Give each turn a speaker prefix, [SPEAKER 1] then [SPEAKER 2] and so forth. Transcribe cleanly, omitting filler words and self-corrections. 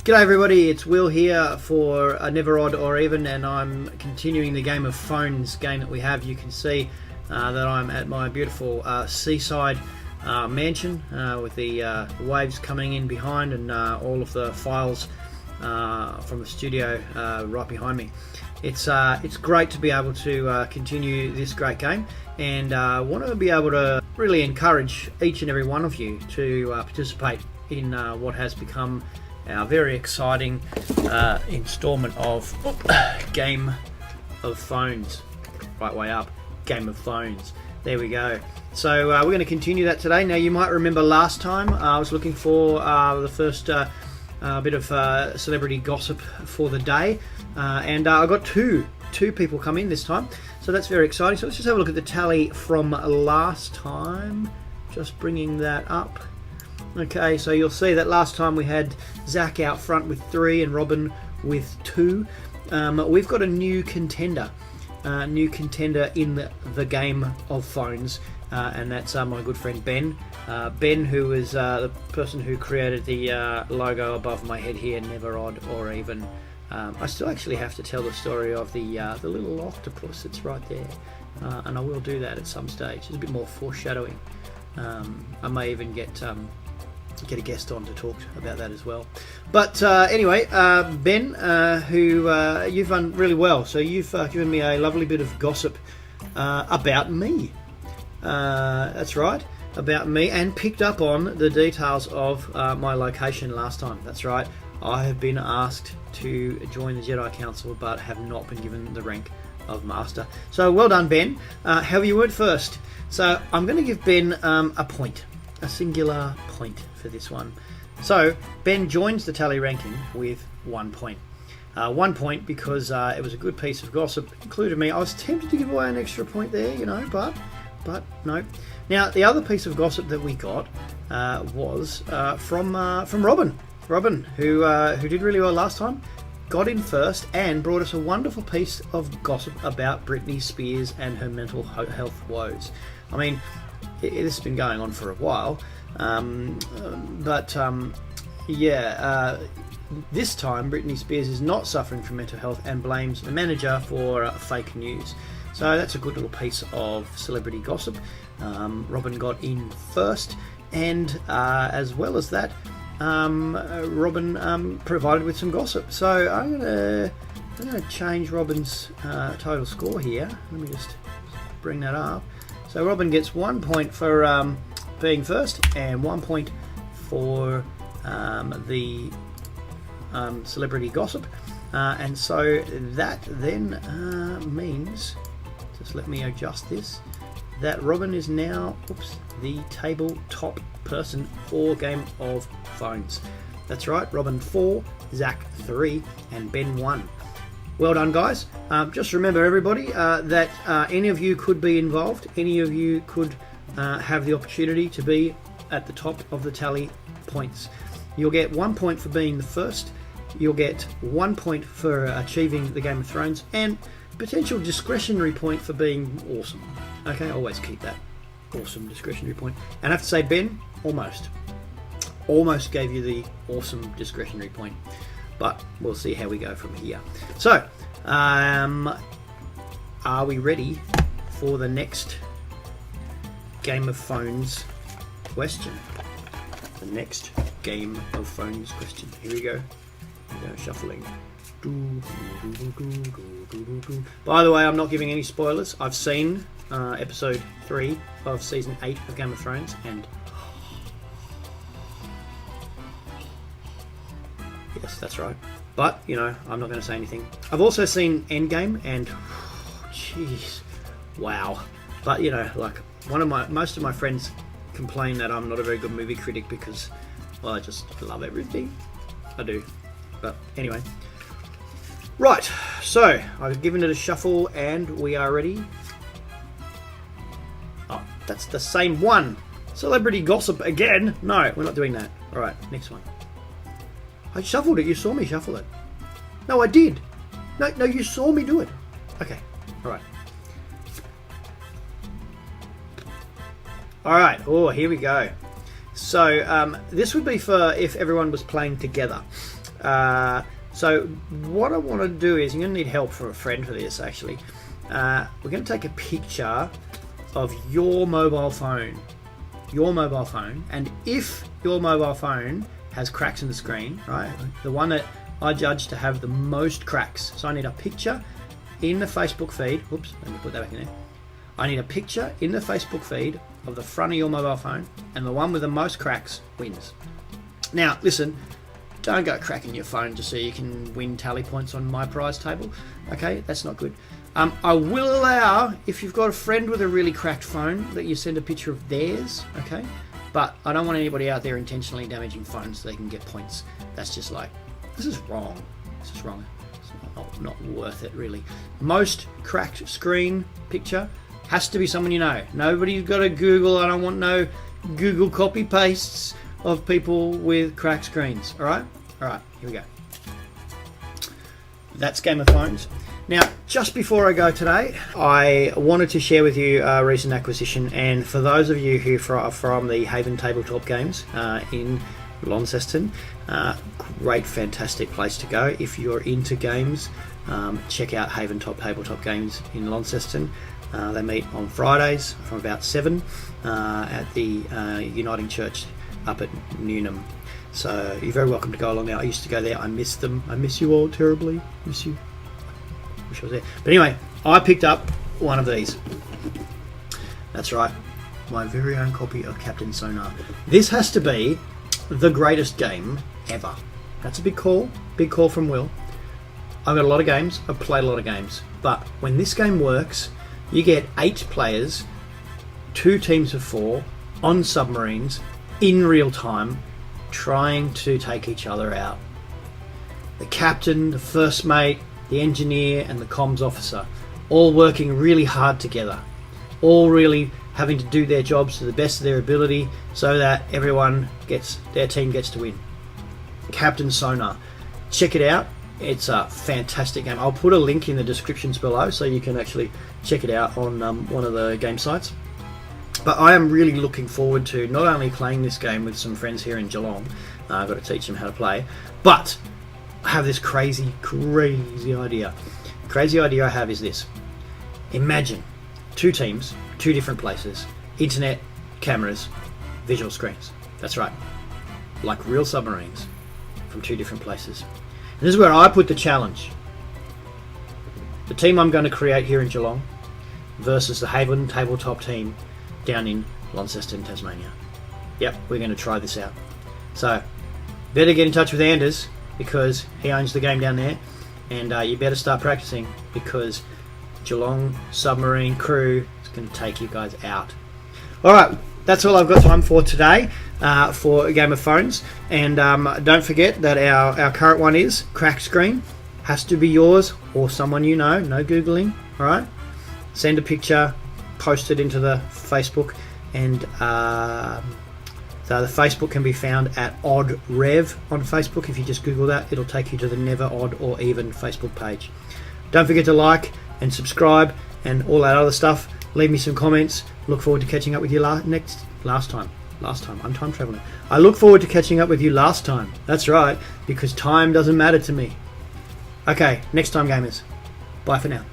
[SPEAKER 1] G'day everybody, it's Will here for Never Odd or Even, and I'm continuing the game of phones game that we have. You can see that I'm at my beautiful seaside mansion with the waves coming in behind and all of the files from the studio right behind me. It's great to be able to continue this great game, and I want to be able to really encourage each and every one of you to participate in what has become our very exciting installment of Game of Phones. Right way up, Game of Phones. There we go. So we're going to continue that today. Now you might remember last time I was looking for the first bit of celebrity gossip for the day, and I got two people come in this time, so that's very exciting. So let's just have a look at the tally from last time. Just bringing that up. Okay, so you'll see that last time we had Zach out front with 3 and Robin with 2. We've got a new contender in the Game of Phones, and that's my good friend Ben. Ben, who is the person who created the logo above my head here, Never Odd or Even. I still actually have to tell the story of the little octopus that's right there, and I will do that at some stage. There's a bit more foreshadowing. I may even get a guest on to talk about that as well. But anyway, Ben, who you've done really well. So you've given me a lovely bit of gossip about me. That's right, about me, and picked up on the details of my location last time. That's right, I have been asked to join the Jedi Council, but have not been given the rank of Master. So well done, Ben. However, you went first. So I'm going to give Ben a point. A singular point for this one. So Ben joins the tally ranking with 1 point. 1 point because it was a good piece of gossip, included me. I was tempted to give away an extra point there, you know, but no. Now the other piece of gossip that we got was from Robin. Robin, who did really well last time, got in first and brought us a wonderful piece of gossip about Britney Spears and her mental health woes. I mean, this has been going on for a while, this time Britney Spears is not suffering from mental health and blames the manager for fake news. So that's a good little piece of celebrity gossip. Robin got in first, and as well as that, Robin provided with some gossip. So I'm gonna change Robin's total score here. Let me just bring that up. So Robin gets 1 point for being first, and 1 point for the celebrity gossip. And so that then means, just let me adjust this, that Robin is now the tabletop person for Game of Phones. That's right, Robin 4, Zach 3, and Ben 1. Well done, guys. Just remember, everybody, that any of you could be involved. Any of you could have the opportunity to be at the top of the tally points. You'll get 1 point for being the first. You'll get 1 point for achieving the Game of Thrones, and potential discretionary point for being awesome. Okay, always keep that awesome discretionary point. And I have to say, Ben, almost gave you the awesome discretionary point. But we'll see how we go from here. So, are we ready for the next Game of Phones question? The next Game of Phones question. Here we go. Shuffling. By the way, I'm not giving any spoilers. I've seen episode 3 of season 8 of Game of Thrones, and yes, that's right. But, you know, I'm not going to say anything. I've also seen Endgame, and jeez, wow. But, you know, like, most of my friends complain that I'm not a very good movie critic because, well, I just love everything. I do. But anyway. Right, so I've given it a shuffle and we are ready. Oh, that's the same one. Celebrity gossip again? No, we're not doing that. Alright, next one. I shuffled it. You saw me shuffle it. No, I did. No, you saw me do it. Okay, alright. Alright, oh, here we go. So, this would be for if everyone was playing together. So what I want to do is, you're going to need help from a friend for this actually. We're going to take a picture of your mobile phone. And if your mobile phone has cracks in the screen, right, the one that I judge to have the most cracks, so I need a picture in the Facebook feed. Oops, let me put that back in there. I need a picture in the Facebook feed of the front of your mobile phone, and the one with the most cracks wins. Now listen, don't go cracking your phone just so you can win tally points on my prize table. Okay, that's not good. I will allow, if you've got a friend with a really cracked phone, that you send a picture of theirs, okay? But I don't want anybody out there intentionally damaging phones so they can get points. That's just like, this is wrong. This is wrong. It's not worth it, really. Most cracked screen picture has to be someone you know. Nobody's got to Google. I don't want no Google copy pastes of people with cracked screens. All right, here we go. That's Game of Phones. Now, just before I go today, I wanted to share with you a recent acquisition, and for those of you who are from the Haven Tabletop Games in Launceston, great, fantastic place to go. If you're into games, check out Haven Tabletop Games in Launceston. They meet on Fridays from about 7 at the Uniting Church up at Newnham. So you're very welcome to go along there. I used to go there. I miss them. I miss you all terribly. Miss you. Wish I was there. But anyway, I picked up one of these. That's right, my very own copy of Captain Sonar. This has to be the greatest game ever. That's a big call from Will. I've got a lot of games. I've played a lot of games. But when this game works, you get 8 players, 2 teams of 4 on submarines in real time, trying to take each other out. The captain, the first mate, the engineer and the comms officer, all working really hard together, all really having to do their jobs to the best of their ability so that their team gets to win. Captain Sonar, check it out. It's a fantastic game. I'll put a link in the descriptions below so you can actually check it out on one of the game sites. But I am really looking forward to not only playing this game with some friends here in Geelong, I've got to teach them how to play, but I have this crazy idea. The crazy idea I have is this. Imagine 2 teams, 2 different places, internet, cameras, visual screens. That's right, like real submarines from 2 different places. And this is where I put the challenge. The team I'm going to create here in Geelong versus the Haven Tabletop team down in Launceston, Tasmania. Yep, we're going to try this out. So, better get in touch with Anders, because he owns the game down there, and you better start practicing, because Geelong submarine crew is going to take you guys out. Alright, that's all I've got time for today for a Game of Phones, and don't forget that our current one is cracked screen. Has to be yours or someone you know, no Googling. Alright, send a picture, post it into the Facebook, and so the Facebook can be found at Odd Rev on Facebook. If you just Google that, it'll take you to the Never Odd or Even Facebook page. Don't forget to like and subscribe and all that other stuff. Leave me some comments. Look forward to catching up with you last time. I'm time traveling. I look forward to catching up with you last time. That's right, because time doesn't matter to me. Okay, next time, gamers. Bye for now.